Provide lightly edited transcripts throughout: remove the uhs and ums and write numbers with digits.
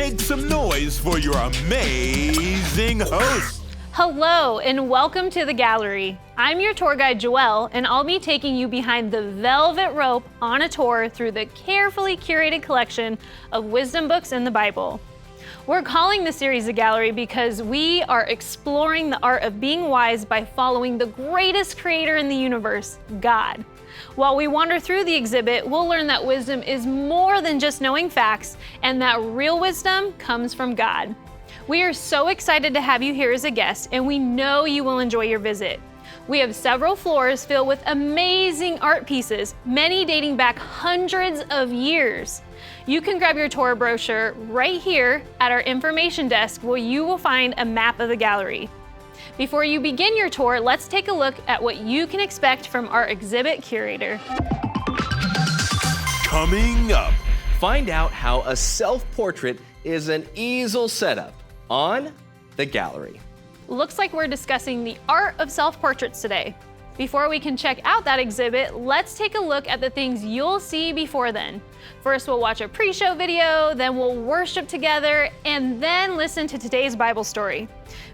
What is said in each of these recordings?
Make some noise for your amazing host. Hello and welcome to the gallery. I'm your tour guide Joelle, and I'll be taking you behind the velvet rope on a tour through the carefully curated collection of wisdom books in the Bible. We're calling the series a gallery because we are exploring the art of being wise by following the greatest creator in the universe, God. While we wander through the exhibit, we'll learn that wisdom is more than just knowing facts, and that real wisdom comes from God. We are so excited to have you here as a guest, and we know you will enjoy your visit. We have several floors filled with amazing art pieces, many dating back hundreds of years. You can grab your tour brochure right here at our information desk, where you will find a map of the gallery. Before you begin your tour, let's take a look at what you can expect from our exhibit curator. Coming up. Find out how a self-portrait is an easel setup on the gallery. Looks like we're discussing the art of self-portraits today. Before we can check out that exhibit, let's take a look at the things you'll see before then. First, we'll watch a pre-show video, then we'll worship together, and then listen to today's Bible story.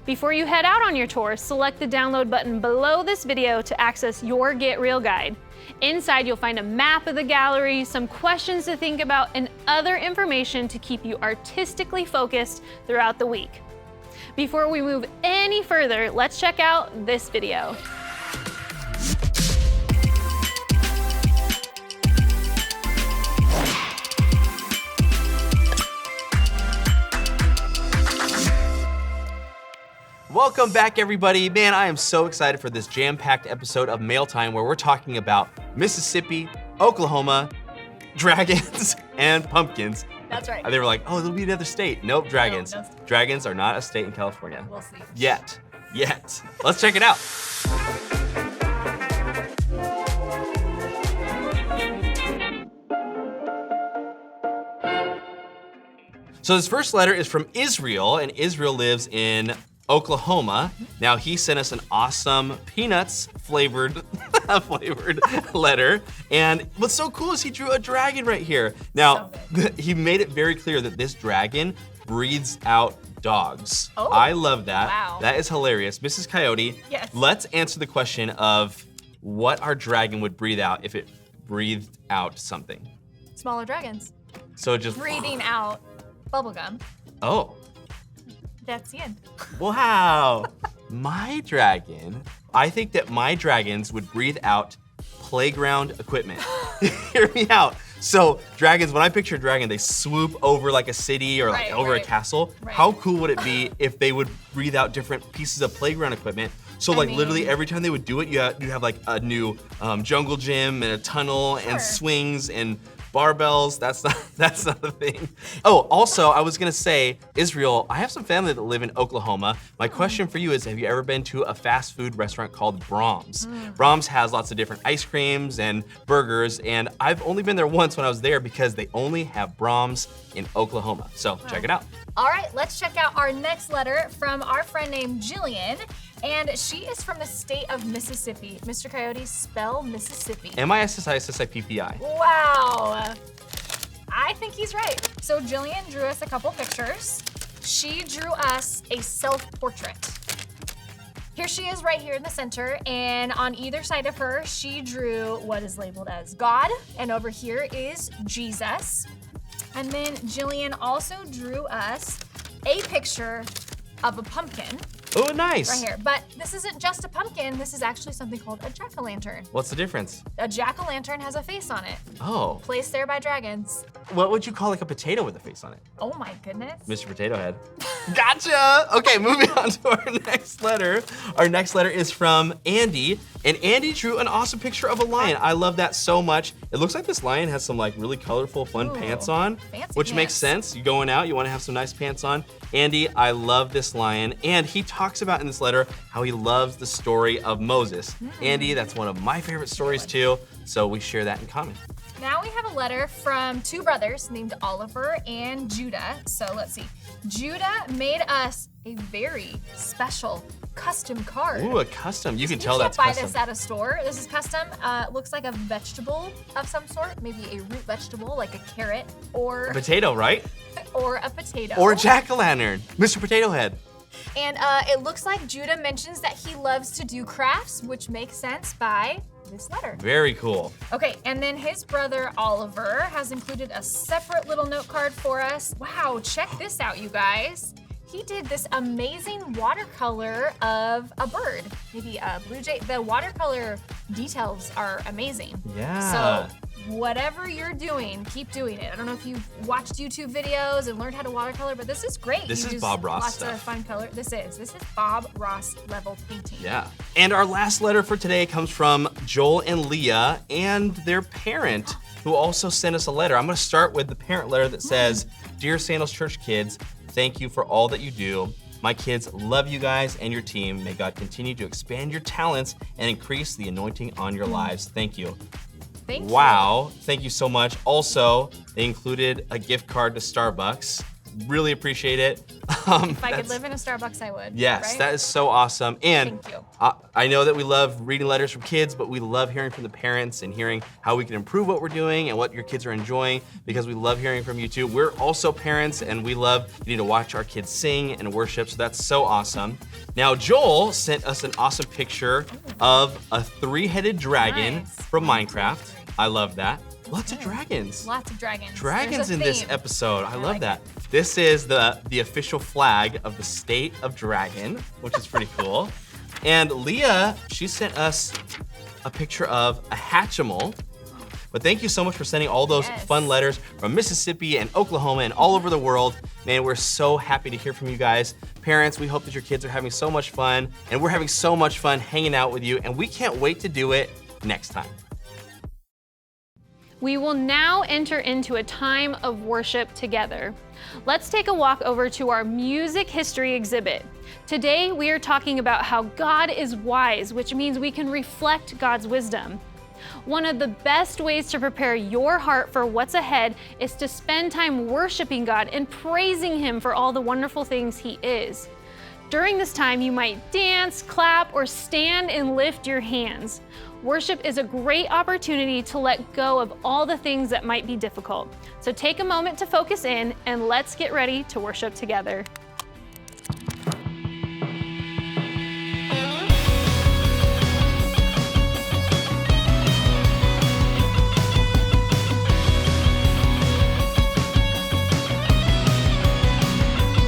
Before you head out on your tour, select the download button below this video to access your Get Real guide. Inside, you'll find a map of the gallery, some questions to think about, and other information to keep you artistically focused throughout the week. Before we move any further, let's check out this video. Welcome back, everybody. Man, I am so excited for this jam-packed episode of Mail Time, where we're talking about Mississippi, Oklahoma, dragons, and pumpkins. That's right. They were like, oh, it'll be another state. Nope, dragons. No. Dragons are not a state in California. We'll see. Yet. Let's check it out. So this first letter is from Israel, and Israel lives in Oklahoma. Now he sent us an awesome peanuts flavored letter. And what's so cool is he drew a dragon right here. Now, he made it very clear that this dragon breathes out dogs. Oh, I love that. wow. That is hilarious. Mrs. Coyote, Yes. Let's answer the question of what our dragon would breathe out if it breathed out something. Smaller dragons. So just Breathing out bubblegum. Oh. That's the end. Wow. I think that my dragons would breathe out playground equipment. Hear me out. So dragons, when I picture a dragon, they swoop over like a city or like over a castle. Right. How cool would it be if they would breathe out different pieces of playground equipment? So like literally every time they would do it, you'd have like a new jungle gym and a tunnel and swings and barbells. That's not a thing. Oh, also, I was gonna say, Israel, I have some family that live in Oklahoma. My question for you is, have you ever been to a fast food restaurant called Brahms? Brahms has lots of different ice creams and burgers, and I've only been there once when I was there because they only have Brahms in Oklahoma. So check it out. All right, let's check out our next letter from our friend named Jillian. And she is from the state of Mississippi. Mr. Coyote, spell Mississippi. Mississippi. Wow. I think he's right. So Jillian drew us a couple pictures. She drew us a self-portrait. Here she is right here in the center, and on either side of her, she drew what is labeled as God, and over here is Jesus. And then Jillian also drew us a picture of a pumpkin. Oh, nice. Right here. But this isn't just a pumpkin. This is actually something called a jack-o'-lantern. What's the difference? A jack-o'-lantern has a face on it. Oh. Placed there by dragons. What would you call like a potato with a face on it? Oh my goodness. Mr. Potato Head. Gotcha! Okay, moving on to our next letter. Our next letter is from Andy, and Andy drew an awesome picture of a lion. I love that so much. It looks like this lion has some like really colorful, fun pants on, which makes sense. You're going out, you wanna have some nice pants on. Andy, I love this lion, and he talks about in this letter how he loves the story of Moses. Andy, that's one of my favorite stories too, so we share that in common. Now we have a letter from two brothers named Oliver and Judah. So let's see. Judah made us a very special custom card. Ooh, a custom. You can tell that's You can't custom. buy this at a store. This is custom. Looks like a vegetable of some sort, maybe a root vegetable like a carrot or A potato, right? or a potato. Or a jack-o'-lantern, Mr. Potato Head. And it looks like Judah mentions that he loves to do crafts, which makes sense by this letter. Very cool. Okay, and then his brother Oliver has included a separate little note card for us. Wow, check this out, you guys. He did this amazing watercolor of a bird, maybe a blue jay. The watercolor details are amazing. Yeah. So whatever you're doing, keep doing it. I don't know if you've watched YouTube videos and learned how to watercolor, but this is great. This You is use Bob Ross lots stuff. of fun color. This is Bob Ross level painting. Yeah. And our last letter for today comes from Joel and Leah and their parent, who also sent us a letter. I'm gonna start with the parent letter that says, "Dear Sandals Church kids, thank you for all that you do. My kids love you guys and your team. May God continue to expand your talents and increase the anointing on your lives. Thank you." Thank you. Wow, thank you so much. Also, they included a gift card to Starbucks. Really appreciate it. If I could live in a Starbucks, I would. Yes, right? that is so awesome. And Thank you. I know that we love reading letters from kids, but we love hearing from the parents and hearing how we can improve what we're doing and what your kids are enjoying, because we love hearing from you too. We're also parents and we love getting to watch our kids sing and worship, so that's so awesome. Now, Joel sent us an awesome picture of a three-headed dragon Nice. from Minecraft. I love that. Lots of dragons. Lots of dragons. Dragons There's a in this theme. episode. I love like that. This is the official flag of the state of Dragon, which is pretty cool. And Leah, she sent us a picture of a Hatchimal. But thank you so much for sending all those Yes. fun letters from Mississippi and Oklahoma and all over the world. Man, we're so happy to hear from you guys. Parents, we hope that your kids are having so much fun, and we're having so much fun hanging out with you, and we can't wait to do it next time. We will now enter into a time of worship together. Let's take a walk over to our music history exhibit. Today, we are talking about how God is wise, which means we can reflect God's wisdom. One of the best ways to prepare your heart for what's ahead is to spend time worshiping God and praising Him for all the wonderful things He is. During this time, you might dance, clap, or stand and lift your hands. Worship is a great opportunity to let go of all the things that might be difficult. So take a moment to focus in and let's get ready to worship together.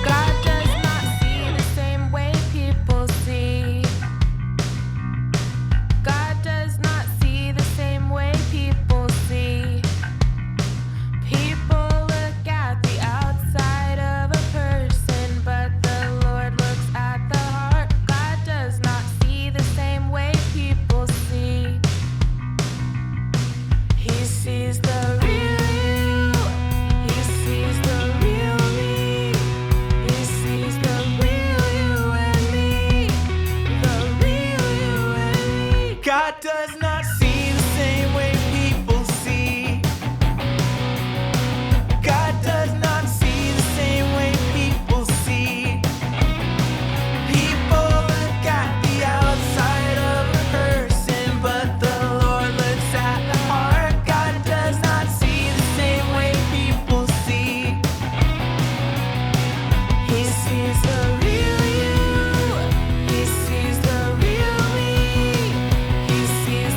God does not see the same way people see. God does not see the same way people see. People look at the outside of a person, but the Lord looks at the heart. God does not see the same way people see. He sees the real you. He sees the real me. He sees the real you and me. The real you and me. God does not see the same way people see. God does not see the same way people see. People look at the outside of a person, but the Lord looks at the heart. God does not see the same way people see. He sees the real you. He sees the real me. He sees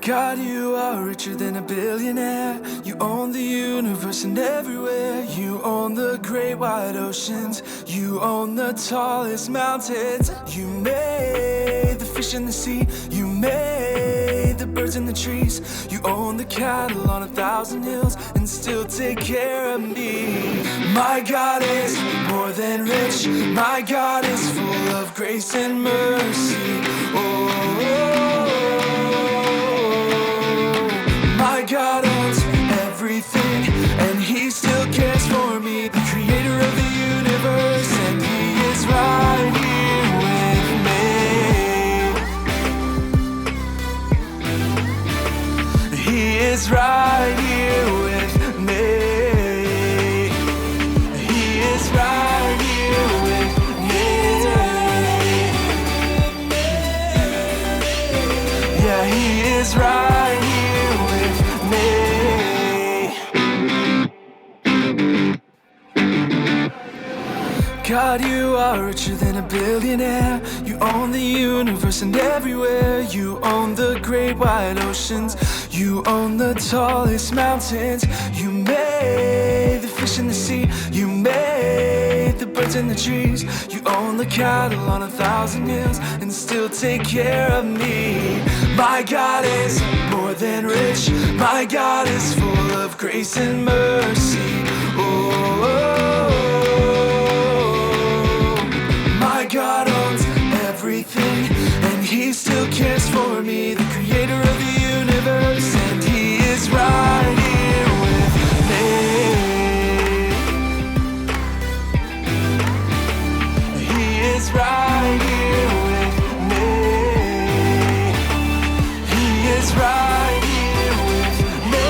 God, you are richer than a billionaire. You own the universe and everywhere. You own the great wide oceans. You own the tallest mountains. You made the fish in the sea. You made the birds in the trees. You own the cattle on 1,000 hills and still take care of me. My God is more than rich. My God is full of grace and mercy. My God owns everything, and He still cares for me. The creator of the universe, and He is right here with me. He is right here with me. He is right here with me. Yeah, He is right here with me. God, you are richer than a billionaire. You own the universe and everywhere. You own the great wide oceans. You own the tallest mountains. You made the fish in the sea. You made the birds in the trees. You own the cattle on 1,000 hills and still take care of me. My God is more than rich. My God is full of grace and mercy. My God owns everything, and He still cares for me. The creator of the universe, and He is right here with me. He is right here with me. He is right here with me.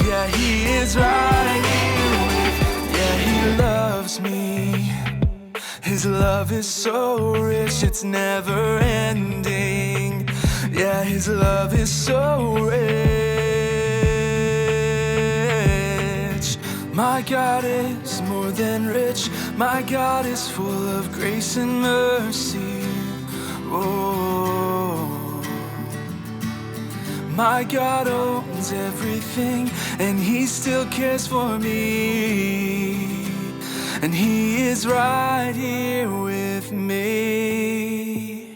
Yeah, He is right here. He loves me. His love is so rich, it's never ending. Yeah, His love is so rich. My God is more than rich. My God is full of grace and mercy. Oh, my God owns everything, and He still cares for me. And He is right here with me.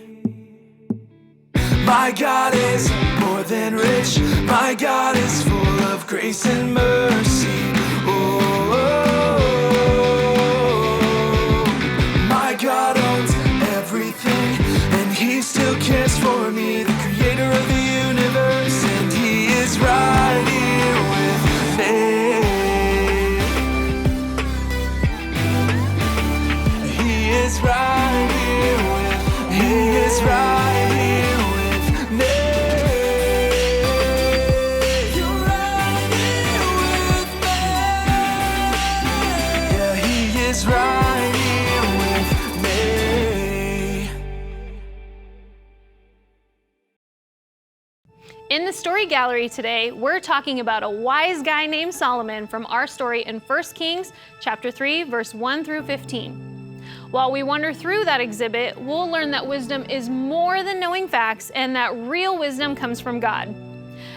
My God is more than rich. My God is full of grace and mercy. My God owns everything, and He still cares for me. The creator of the universe, and He is right here with me. He is right here with me. He is right here with me. You're right here with me. Yeah, He is right here with me. In the story gallery today, we're talking about a wise guy named Solomon from our story in 1 Kings chapter 3, verse 1 through 15. While we wander through that exhibit, we'll learn that wisdom is more than knowing facts and that real wisdom comes from God.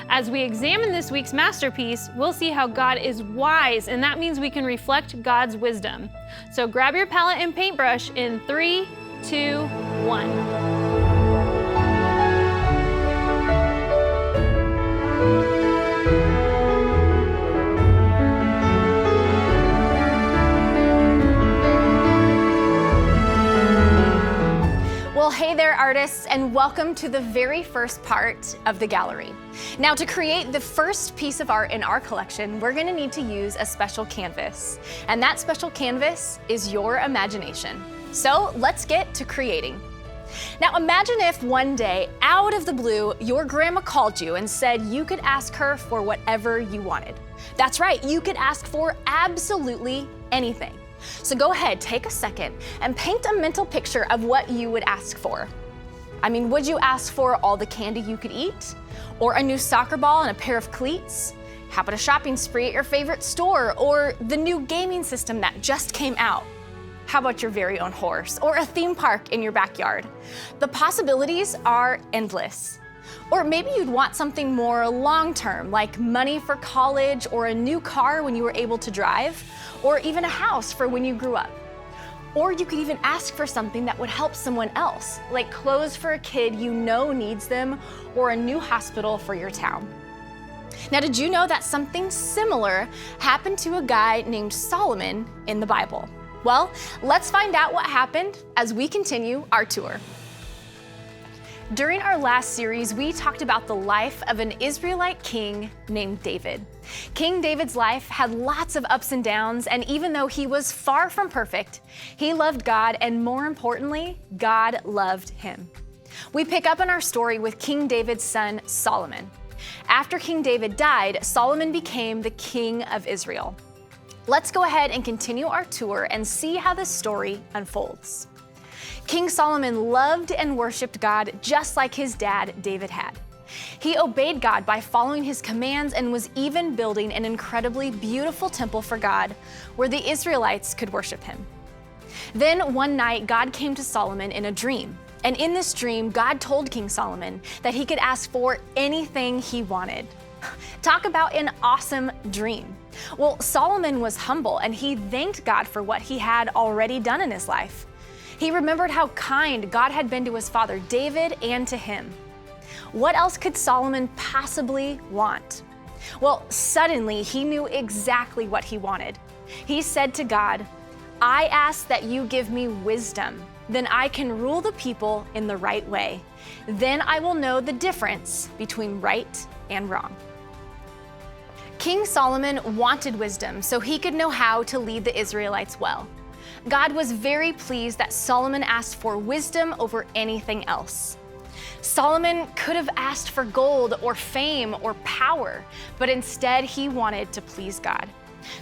As we examine this week's masterpiece, we'll see how God is wise, and that means we can reflect God's wisdom. So grab your palette and paintbrush in 3, 2, 1. Well, hey there, artists, and welcome to the very first part of the gallery. Now, to create the first piece of art in our collection, we're going to need to use a special canvas. And that special canvas is your imagination. So let's get to creating. Now, imagine if one day, out of the blue, your grandma called you and said you could ask her for whatever you wanted. That's right, you could ask for absolutely anything. So go ahead, take a second and paint a mental picture of what you would ask for. I mean, would you ask for all the candy you could eat? Or a new soccer ball and a pair of cleats? How about a shopping spree at your favorite store? Or the new gaming system that just came out? How about your very own horse or a theme park in your backyard? The possibilities are endless. Or maybe you'd want something more long-term, like money for college or a new car when you were able to drive, or even a house for when you grew up. Or you could even ask for something that would help someone else, like clothes for a kid you know needs them, or a new hospital for your town. Now, did you know that something similar happened to a guy named Solomon in the Bible? Well, let's find out what happened as we continue our tour. During our last series, we talked about the life of an Israelite king named David. King David's life had lots of ups and downs, and even though he was far from perfect, he loved God, and more importantly, God loved him. We pick up in our story with King David's son, Solomon. After King David died, Solomon became the king of Israel. Let's go ahead and continue our tour and see how this story unfolds. King Solomon loved and worshiped God just like his dad, David, had. He obeyed God by following his commands and was even building an incredibly beautiful temple for God where the Israelites could worship him. Then one night, God came to Solomon in a dream. And in this dream, God told King Solomon that he could ask for anything he wanted. Talk about an awesome dream. Well, Solomon was humble and he thanked God for what he had already done in his life. He remembered how kind God had been to his father David and to him. What else could Solomon possibly want? Well, suddenly he knew exactly what he wanted. He said to God, "I ask that you give me wisdom. Then I can rule the people in the right way. Then I will know the difference between right and wrong." King Solomon wanted wisdom so he could know how to lead the Israelites well. God was very pleased that Solomon asked for wisdom over anything else. Solomon could have asked for gold or fame or power, but instead he wanted to please God.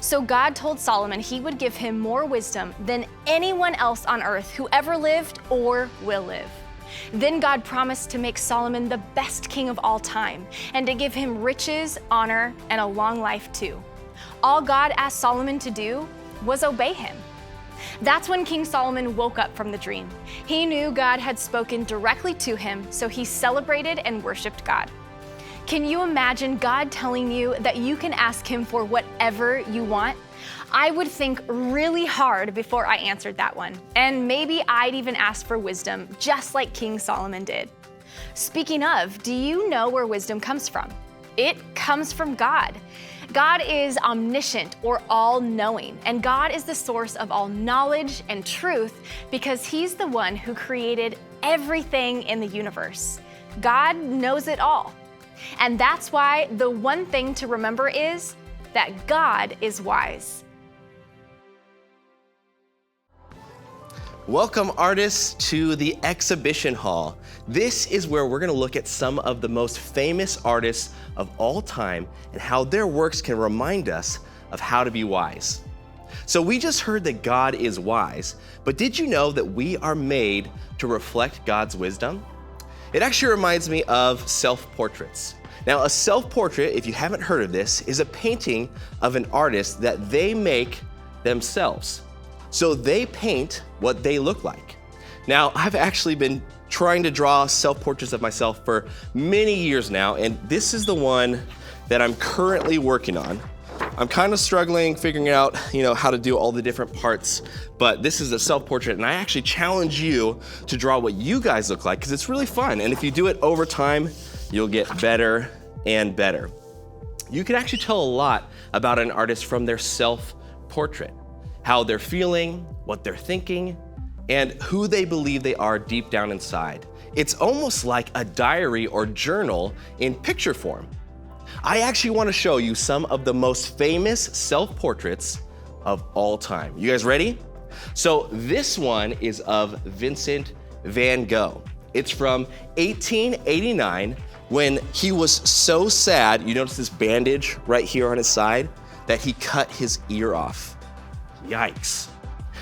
So God told Solomon he would give him more wisdom than anyone else on earth who ever lived or will live. Then God promised to make Solomon the best king of all time and to give him riches, honor, and a long life too. All God asked Solomon to do was obey him. That's when King Solomon woke up from the dream. He knew God had spoken directly to him, so he celebrated and worshiped God. Can you imagine God telling you that you can ask him for whatever you want? I would think really hard before I answered that one, and maybe I'd even ask for wisdom, just like King Solomon did. Speaking of, do you know where wisdom comes from? It comes from God. God is omniscient or all-knowing, and God is the source of all knowledge and truth because he's the one who created everything in the universe. God knows it all. And that's why the one thing to remember is that God is wise. Welcome, artists, to the exhibition hall. This is where we're gonna look at some of the most famous artists of all time and how their works can remind us of how to be wise. So we just heard that God is wise, but did you know that we are made to reflect God's wisdom? It actually reminds me of self-portraits. Now, a self-portrait, if you haven't heard of this, is a painting of an artist that they make themselves. So they paint what they look like. Now, I've actually been trying to draw self-portraits of myself for many years now, and this is the one that I'm currently working on. I'm kind of struggling figuring out, how to do all the different parts, but this is a self-portrait, and I actually challenge you to draw what you guys look like, because it's really fun, and if you do it over time, you'll get better and better. You can actually tell a lot about an artist from their self-portrait, how they're feeling, what they're thinking, and who they believe they are deep down inside. It's almost like a diary or journal in picture form. I actually want to show you some of the most famous self-portraits of all time. You guys ready? So this one is of Vincent van Gogh. It's from 1889 when he was so sad, you notice this bandage right here on his side, that he cut his ear off. Yikes.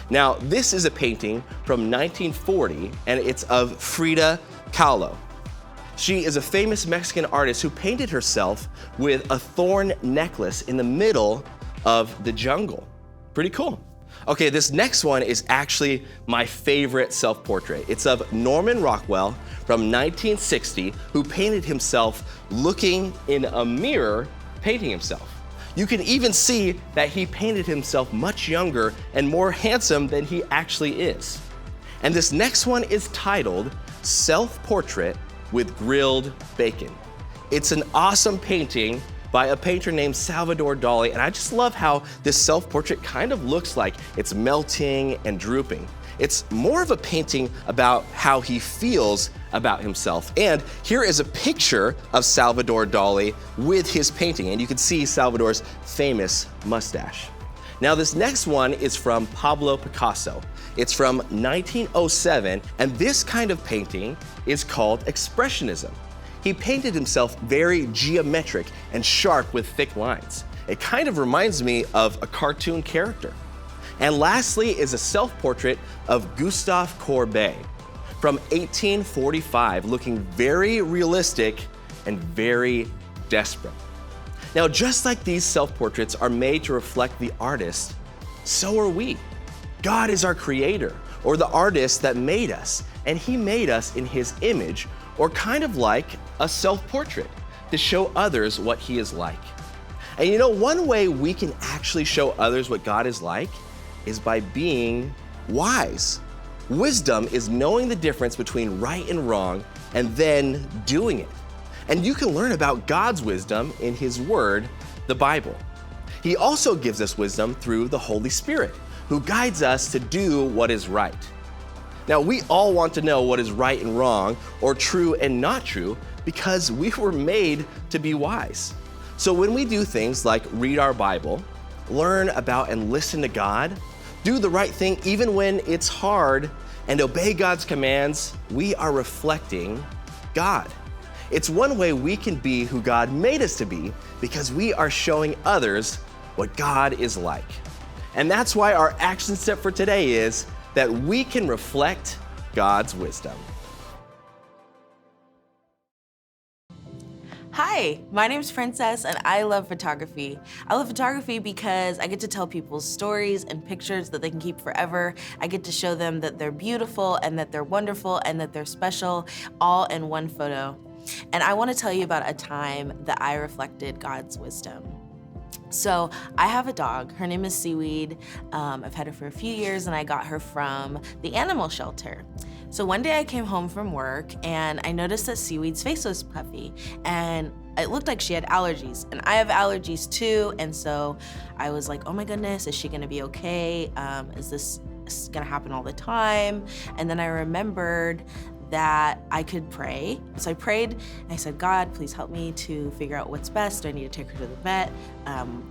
Now, this is a painting from 1940, and it's of Frida Kahlo. She is a famous Mexican artist who painted herself with a thorn necklace in the middle of the jungle. Pretty cool. Okay, this next one is actually my favorite self-portrait. It's of Norman Rockwell from 1960, who painted himself looking in a mirror, painting himself. You can even see that he painted himself much younger and more handsome than he actually is. And this next one is titled Self-Portrait with Grilled Bacon. It's an awesome painting by a painter named Salvador Dali, and I just love how this self-portrait kind of looks like it's melting and drooping. It's more of a painting about how he feels about himself. And here is a picture of Salvador Dali with his painting, and you can see Salvador's famous mustache. Now this next one is from Pablo Picasso. It's from 1907, and this kind of painting is called Expressionism. He painted himself very geometric and sharp with thick lines. It kind of reminds me of a cartoon character. And lastly is a self-portrait of Gustave Courbet from 1845, looking very realistic and very desperate. Now, just like these self-portraits are made to reflect the artist, so are we. God is our creator, or the artist that made us, and he made us in his image, or kind of like a self-portrait to show others what he is like. And you know, one way we can actually show others what God is like is by being wise. Wisdom is knowing the difference between right and wrong and then doing it. And you can learn about God's wisdom in his word, the Bible. He also gives us wisdom through the Holy Spirit, who guides us to do what is right. Now, we all want to know what is right and wrong, or true and not true, because we were made to be wise. So when we do things like read our Bible, learn about and listen to God, do the right thing even when it's hard, and obey God's commands, we are reflecting God. It's one way we can be who God made us to be, because we are showing others what God is like. And that's why our action step for today is that we can reflect God's wisdom. Hi, my name's Princess and I love photography. I love photography because I get to tell people's stories and pictures that they can keep forever. I get to show them that they're beautiful and that they're wonderful and that they're special, all in one photo. And I want to tell you about a time that I reflected God's wisdom. So I have a dog, her name is Seaweed. I've had her for a few years and I got her from the animal shelter. So one day I came home from work and I noticed that Seaweed's face was puffy and it looked like she had allergies, and I have allergies too. And so I was like, oh my goodness, is she gonna be okay? Is this gonna happen all the time? And then I remembered that I could pray. So I prayed and I said, God, please help me to figure out what's best. Do I need to take her to the vet?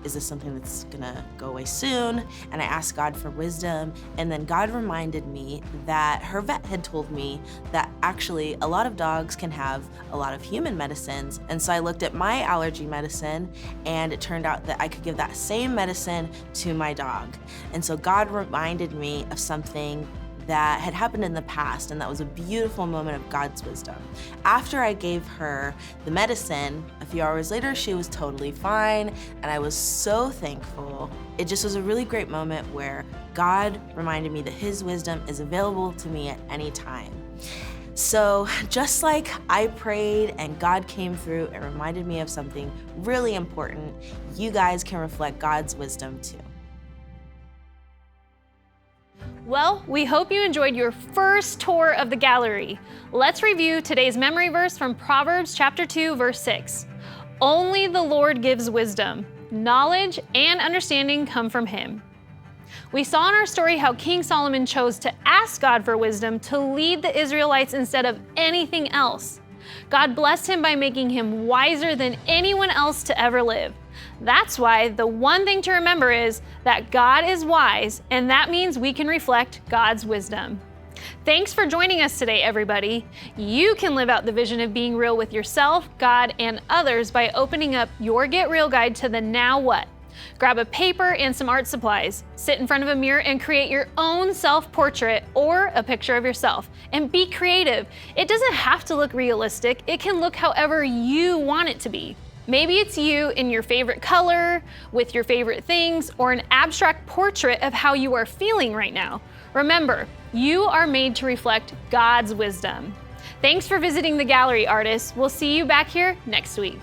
Is this something that's gonna go away soon? And I asked God for wisdom. And then God reminded me that her vet had told me that actually a lot of dogs can have a lot of human medicines. And so I looked at my allergy medicine and it turned out that I could give that same medicine to my dog. And so God reminded me of something that had happened in the past, and that was a beautiful moment of God's wisdom. After I gave her the medicine, a few hours later, she was totally fine, and I was so thankful. It just was a really great moment where God reminded me that his wisdom is available to me at any time. So just like I prayed and God came through and reminded me of something really important, you guys can reflect God's wisdom too. Well, we hope you enjoyed your first tour of the gallery. Let's review today's memory verse from Proverbs chapter 2, verse 6. Only the Lord gives wisdom. Knowledge and understanding come from him. We saw in our story how King Solomon chose to ask God for wisdom to lead the Israelites instead of anything else. God blessed him by making him wiser than anyone else to ever live. That's why the one thing to remember is that God is wise, and that means we can reflect God's wisdom. Thanks for joining us today, everybody. You can live out the vision of being real with yourself, God, and others by opening up your Get Real guide to the Now What. Grab a paper and some art supplies. Sit in front of a mirror and create your own self-portrait or a picture of yourself. And be creative. It doesn't have to look realistic. It can look however you want it to be. Maybe it's you in your favorite color, with your favorite things, or an abstract portrait of how you are feeling right now. Remember, you are made to reflect God's wisdom. Thanks for visiting the gallery, artists. We'll see you back here next week.